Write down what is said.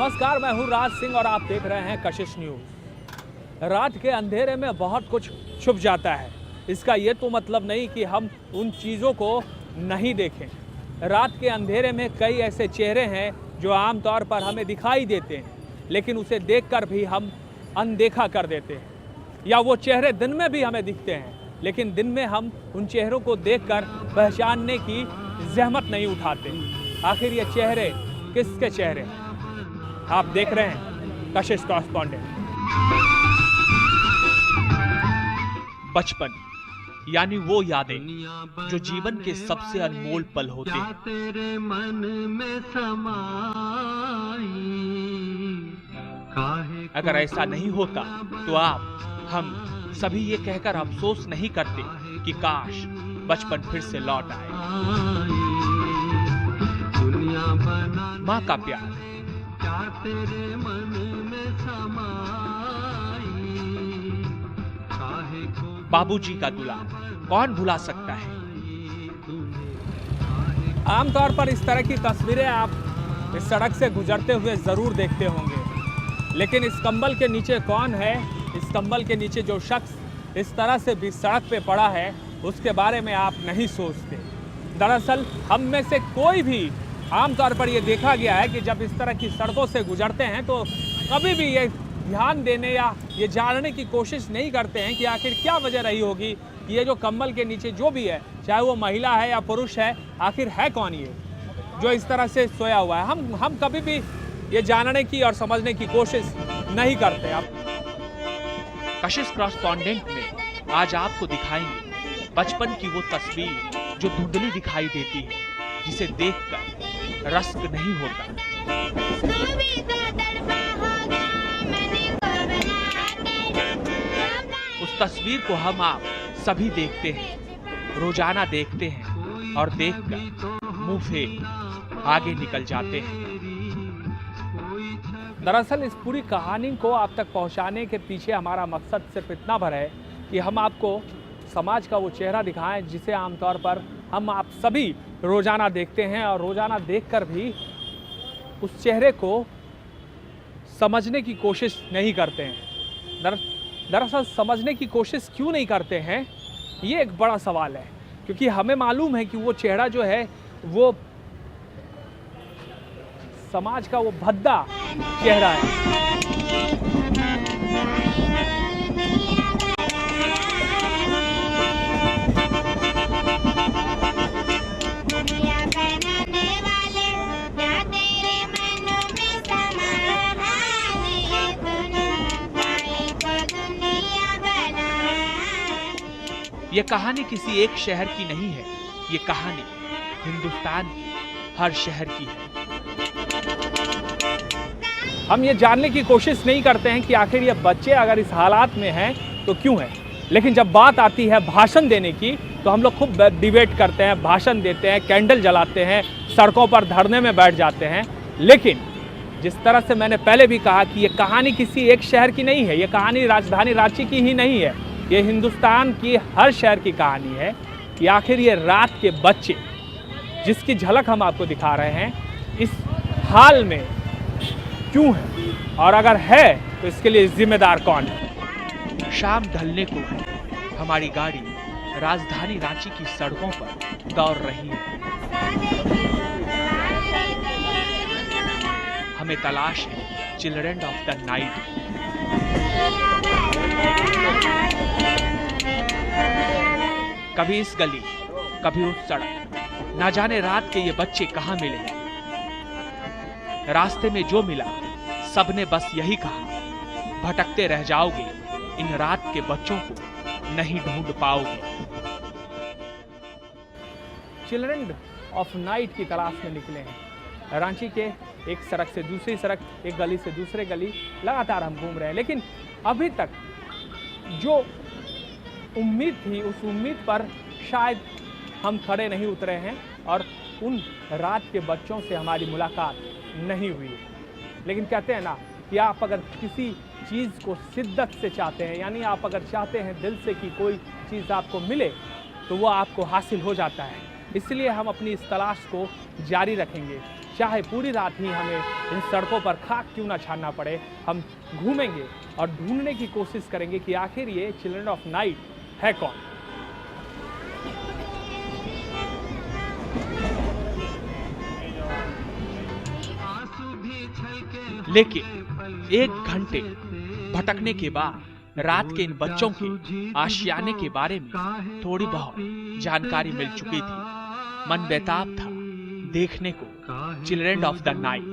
नमस्कार, मैं हूं राज सिंह और आप देख रहे हैं कशिश न्यूज़। रात के अंधेरे में बहुत कुछ छुप जाता है। इसका ये तो मतलब नहीं कि हम उन चीज़ों को नहीं देखें। रात के अंधेरे में कई ऐसे चेहरे हैं जो आमतौर पर हमें दिखाई देते हैं, लेकिन उसे देखकर भी हम अनदेखा कर देते हैं। या वो चेहरे दिन में भी हमें दिखते हैं, लेकिन दिन में हम उन चेहरों को देखकर पहचानने की जहमत नहीं उठाते। आखिर ये चेहरे किसके चेहरे हैं? आप देख रहे हैं कशिश कॉरेस्पॉन्डेंट। बचपन यानी वो यादें जो जीवन के सबसे अनमोल पल होते हैं। तेरे मन में समाई, अगर ऐसा नहीं होता तो हम सभी ये कहकर अफसोस नहीं करते कि काश बचपन फिर से लौट आए। माँ का प्यार, तेरे मन में समाई, बाबूजी का दुलार कौन भुला सकता है। आमतौर पर इस तरह की तस्वीरें आप इस सड़क से गुजरते हुए जरूर देखते होंगे, लेकिन इस कंबल के नीचे कौन है? इस कंबल के नीचे जो शख्स इस तरह से भी सड़क पे पड़ा है, उसके बारे में आप नहीं सोचते। दरअसल हम में से कोई भी आमतौर पर यह देखा गया है कि जब इस तरह की सड़कों से गुजरते हैं तो कभी भी ये ध्यान देने या ये जानने की कोशिश नहीं करते हैं कि आखिर क्या वजह रही होगी कि ये जो कंबल के नीचे जो भी है, चाहे वो महिला है या पुरुष है, आखिर है कौन ये जो इस तरह से सोया हुआ है। हम कभी भी ये जानने की और समझने की कोशिश नहीं करते। आप कशिश कॉरेस्पॉन्डेंट में आज आपको दिखाएंगे बचपन की वो तस्वीर जो धुंधली दिखाई देती है, जिसे देखकर रश्क नहीं होता। उस तस्वीर को हम आप सभी देखते हैं, रोजाना देखते हैं और देखकर मुंह फेर आगे निकल जाते हैं। दरअसल इस पूरी कहानी को आप तक पहुंचाने के पीछे हमारा मकसद सिर्फ इतना भर है कि हम आपको समाज का वो चेहरा दिखाएं जिसे आमतौर पर हम आप सभी रोजाना देखते हैं और रोजाना देखकर भी उस चेहरे को समझने की कोशिश नहीं करते हैं। दरअसल समझने की कोशिश क्यों नहीं करते हैं, ये एक बड़ा सवाल है, क्योंकि हमें मालूम है कि वो चेहरा जो है वो समाज का वो भद्दा चेहरा है। ये कहानी किसी एक शहर की नहीं है, ये कहानी हिंदुस्तान की हर शहर की है। हम ये जानने की कोशिश नहीं करते हैं कि आखिर ये बच्चे अगर इस हालात में हैं तो क्यों हैं, लेकिन जब बात आती है भाषण देने की तो हम लोग खूब डिबेट करते हैं, भाषण देते हैं, कैंडल जलाते हैं, सड़कों पर धरने में बैठ जाते हैं। लेकिन जिस तरह से मैंने पहले भी कहा कि ये कहानी किसी एक शहर की नहीं है, ये कहानी राजधानी रांची की ही नहीं है, ये हिंदुस्तान की हर शहर की कहानी है कि आखिर ये रात के बच्चे जिसकी झलक हम आपको दिखा रहे हैं इस हाल में क्यों है, और अगर है तो इसके लिए जिम्मेदार कौन है। शाम ढलने को है, हमारी गाड़ी राजधानी रांची की सड़कों पर दौड़ रही है। हमें तलाश है चिल्ड्रन ऑफ द नाइट। कभी इस गली, कभी उस सड़क, ना जाने रात के ये बच्चे कहां मिले। रास्ते में जो मिला सबने बस यही कहा, भटकते रह जाओगे, इन रात के बच्चों को नहीं ढूंढ पाओगे। चिल्ड्रन ऑफ नाइट की तलाश में निकले हैं। रांची के एक सड़क से दूसरी सड़क, एक गली से दूसरे गली लगातार हम घूम रहे हैं, लेकिन अभी तक जो उम्मीद थी उस उम्मीद पर शायद हम खड़े नहीं उतरे हैं और उन रात के बच्चों से हमारी मुलाकात नहीं हुई है। लेकिन कहते हैं ना कि आप अगर किसी चीज़ को शिद्दत से चाहते हैं, यानी आप अगर चाहते हैं दिल से कि कोई चीज़ आपको मिले तो वो आपको हासिल हो जाता है। इसलिए हम अपनी इस तलाश को जारी रखेंगे चाहे पूरी रात ही हमें इन सड़कों पर खाक क्यों ना छानना पड़े, हम घूमेंगे और ढूंढने की कोशिश करेंगे कि आखिर ये चिल्ड्रन ऑफ नाइट है कौन। लेकिन 1 घंटे भटकने के बाद रात के इन बच्चों के आशियाने के बारे में थोड़ी बहुत जानकारी मिल चुकी थी। मन बेताब था देखने को चिल्ड्रन ऑफ द नाइट।